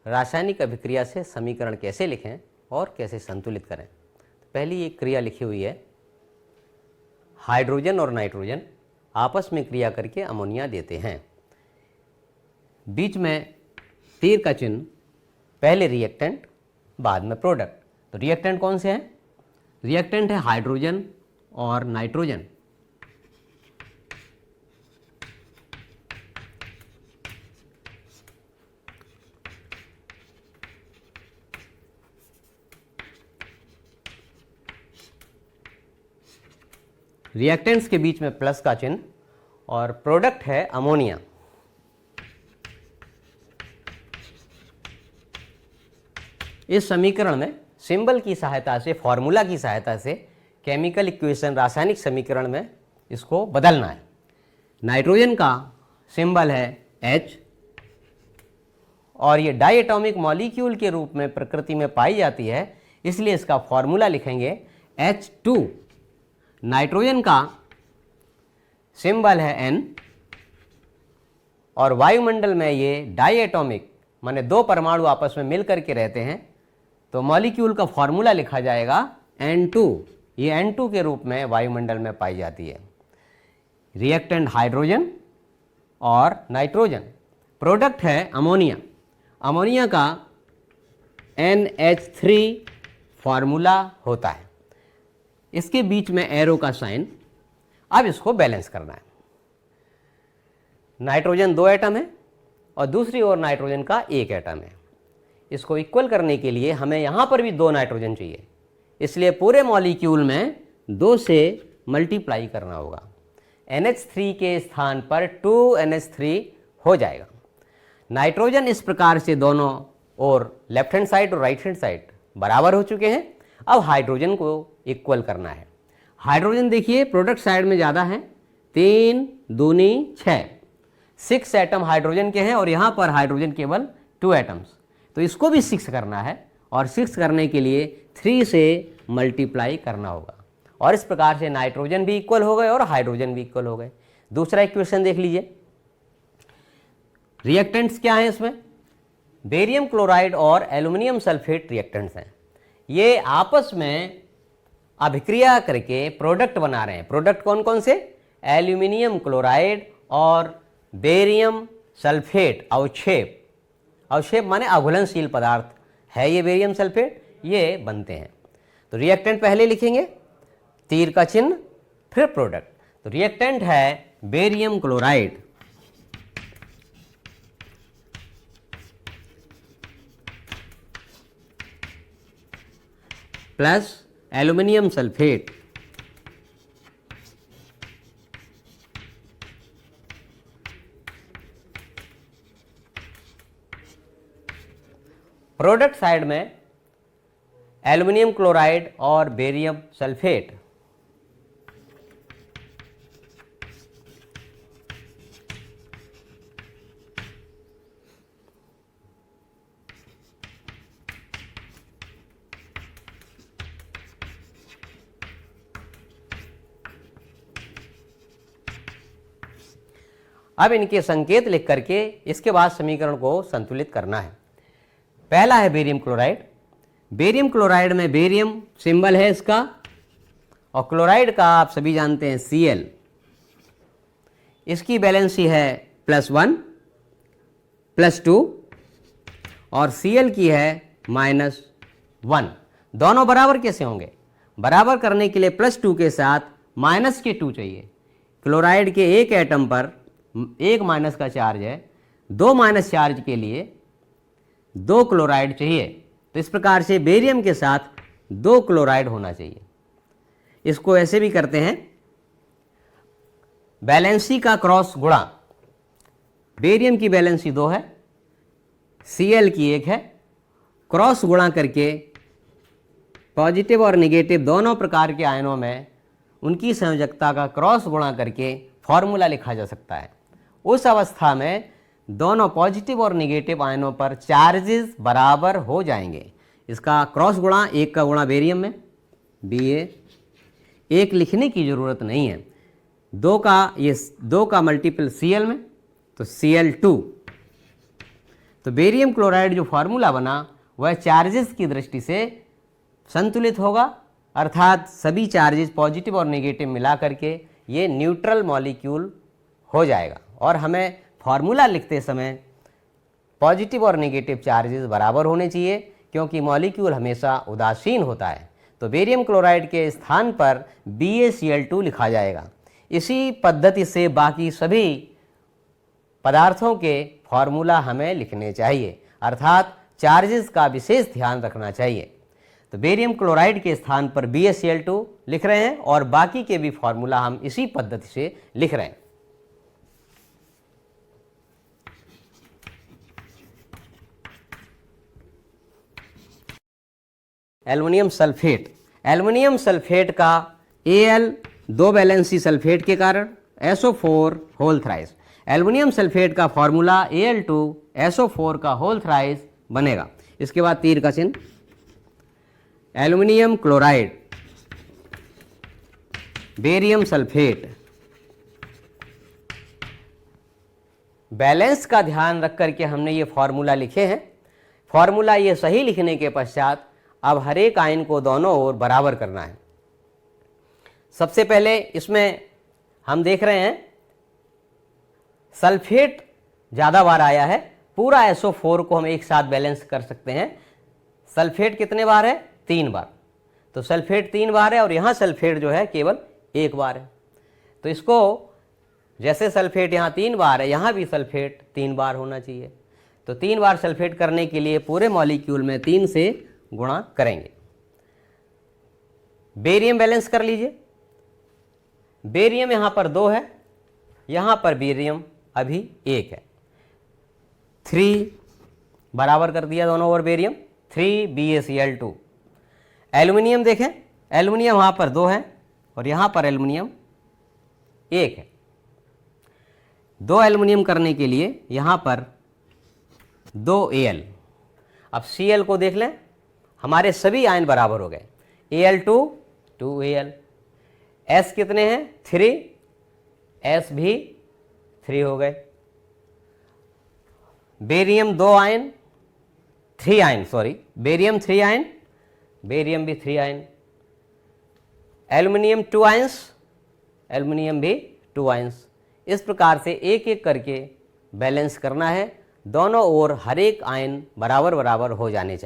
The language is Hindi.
रासायनिक अभिक्रिया से समीकरण कैसे लिखें और कैसे संतुलित करें। तो पहली एक क्रिया लिखी हुई है, हाइड्रोजन और नाइट्रोजन आपस में क्रिया करके अमोनिया देते हैं। बीच में तीर का चिन्ह, पहले रिएक्टेंट बाद में प्रोडक्ट। तो रिएक्टेंट कौन से हैं? रिएक्टेंट है हाइड्रोजन और नाइट्रोजन। रिएक्टेंट्स के बीच में प्लस का चिन्ह और प्रोडक्ट है अमोनिया। इस समीकरण में सिंबल की सहायता से, फॉर्मूला की सहायता से केमिकल इक्वेशन, रासायनिक समीकरण में इसको बदलना है। नाइट्रोजन का सिंबल है H और ये डाइएटॉमिक मॉलिक्यूल के रूप में प्रकृति में पाई जाती है, इसलिए इसका फॉर्मूला लिखेंगे H2। नाइट्रोजन का सिंबल है N और वायुमंडल में ये डाइएटॉमिक माने दो परमाणु आपस में मिल करके रहते हैं, तो मॉलिक्यूल का फॉर्मूला लिखा जाएगा N2। ये N2 के रूप में वायुमंडल में पाई जाती है। रिएक्टेंट हाइड्रोजन और नाइट्रोजन, प्रोडक्ट है अमोनिया। अमोनिया का NH3 फॉर्मूला होता है। इसके बीच में एरो का साइन। अब इसको बैलेंस करना है। नाइट्रोजन 2 एटम है और दूसरी ओर नाइट्रोजन का 1 एटम है। इसको इक्वल करने के लिए हमें यहाँ पर भी 2 नाइट्रोजन चाहिए, इसलिए पूरे मॉलिक्यूल में 2 से मल्टीप्लाई करना होगा। NH3 के स्थान पर 2NH3 हो जाएगा। नाइट्रोजन इस प्रकार से दोनों और लेफ्ट हैंड साइड और राइट हैंड साइड बराबर हो चुके हैं। अब हाइड्रोजन को इक्वल करना है। हाइड्रोजन देखिए प्रोडक्ट साइड में ज़्यादा है, 3 दूनी 6 एटम हाइड्रोजन के हैं और यहाँ पर हाइड्रोजन केवल 2 एटम्स, तो इसको भी 6 करना है और 6 करने के लिए 3 से मल्टीप्लाई करना होगा और इस प्रकार से नाइट्रोजन भी इक्वल हो गए और हाइड्रोजन भी इक्वल हो गए। दूसरा इक्वेशन देख लीजिए। रिएक्टेंट्स क्या हैं इसमें? बेरियम क्लोराइड और एल्युमिनियम सल्फेट रिएक्टेंट्स हैं। ये आपस में अभिक्रिया करके प्रोडक्ट बना रहे हैं। प्रोडक्ट कौन कौन से? एल्युमिनियम क्लोराइड और बेरियम सल्फेट अवक्षेप। अवक्षेप माने अघुलनशील पदार्थ है ये बेरियम सल्फेट, ये बनते हैं। तो रिएक्टेंट पहले लिखेंगे, तीर का चिन्ह, फिर प्रोडक्ट। तो रिएक्टेंट है barium chloride plus aluminium sulphate product side में एल्युमिनियम क्लोराइड और बेरियम सल्फेट। अब इनके संकेत लिख करके इसके बाद समीकरण को संतुलित करना है। पहला है बेरियम क्लोराइड। बेरियम क्लोराइड में बेरियम सिंबल है इसका और क्लोराइड का आप सभी जानते हैं Cl। इसकी बैलेंसी है +1 +2 और Cl की है -1। दोनों बराबर कैसे होंगे? बराबर करने के लिए +2 के साथ -2 चाहिए। क्लोराइड के 1 एटम पर 1 माइनस का चार्ज है, 2 माइनस चार्ज के लिए 2 क्लोराइड चाहिए। तो इस प्रकार से बेरियम के साथ 2 क्लोराइड होना चाहिए। इसको ऐसे भी करते हैं, बैलेंसी का क्रॉस गुणा। बेरियम की बैलेंसी 2 है, Cl की 1 है, क्रॉस गुणा करके पॉजिटिव और नेगेटिव दोनों प्रकार के आयनों में उनकी संयोजकता का क्रॉस गुणा करके फॉर्मूला लिखा जा सकता है। उस अवस्था में दोनों पॉजिटिव और नेगेटिव आयनों पर चार्जेस बराबर हो जाएंगे। इसका क्रॉस गुणा 1 का गुणा बेरियम में Ba, 1 लिखने की ज़रूरत नहीं है, 2 का मल्टीपल Cl में तो Cl2। तो बेरियम क्लोराइड जो फार्मूला बना वह चार्जेस की दृष्टि से संतुलित होगा, अर्थात सभी चार्जेस पॉजिटिव और नेगेटिव मिला करके ये न्यूट्रल मॉलिक्यूल हो जाएगा। और हमें फार्मूला लिखते समय पॉजिटिव और नेगेटिव चार्जेस बराबर होने चाहिए, क्योंकि मॉलिक्यूल हमेशा उदासीन होता है। तो बेरियम क्लोराइड के स्थान पर BaCl2 लिखा जाएगा। इसी पद्धति से बाकी सभी पदार्थों के फार्मूला हमें लिखने चाहिए, अर्थात चार्जेस का विशेष ध्यान रखना चाहिए। तो बेरियम क्लोराइड के स्थान पर BaCl2 लिख रहे हैं और बाकी के भी फार्मूला हम इसी पद्धति से लिख रहे हैं। Aluminium sulphate. एल्युमिनियम सल्फेट का Al दो वैलेंसी सल्फेट के कारण SO4 whole thrice. Aluminium sulphate का फॉर्मूला Al2 SO4 का होल थ्राइस बनेगा। इसके बाद तीर का चिन्ह। Aluminium chloride, barium sulphate, balance का ध्यान रख करके हमने ये फॉर्मूला लिखे हैं। फॉर्मूला ये सही लिखने के पश्चात अब हर एक आयन को दोनों ओर बराबर करना है। सबसे पहले इसमें हम देख रहे हैं सल्फेट ज़्यादा बार आया है, पूरा SO4 को हम एक साथ बैलेंस कर सकते हैं। सल्फेट कितने बार है? 3 बार। तो सल्फेट 3 बार है और यहाँ सल्फेट जो है केवल 1 बार है। तो इसको जैसे सल्फेट यहाँ 3 बार है, यहाँ भी सल्फेट 3 बार होना चाहिए। तो 3 बार सल्फेट करने के लिए पूरे मॉलिक्यूल में 3 से गुणा करेंगे। बेरियम बैलेंस कर लीजिए। बेरियम यहाँ पर 2 है, यहाँ पर बेरियम अभी 1 है। 3 बराबर कर दिया दोनों ओर बेरियम, 3 BaCl2। एल्युमिनियम देखें, एल्युमिनियम यहाँ पर 2 है और यहाँ पर एल्युमिनियम 1 है। 2 एल्युमिनियम करने के लिए यहाँ पर 2 Al। अब Cl को देख लें, हमारे सभी आयन बराबर हो गए। Al2 2 Al। S कितने हैं? 3, S भी 3 हो गए। Barium 2 ion, 3 ion, sorry, barium 3 ion, barium भी 3 आयन। एल्युमिनियम 2 आयंस, एल्युमिनियम भी 2 आयंस। इस प्रकार से एक एक करके बैलेंस करना है। दोनों ओर हर एक आयन बराबर बराबर हो जाने चाहिए।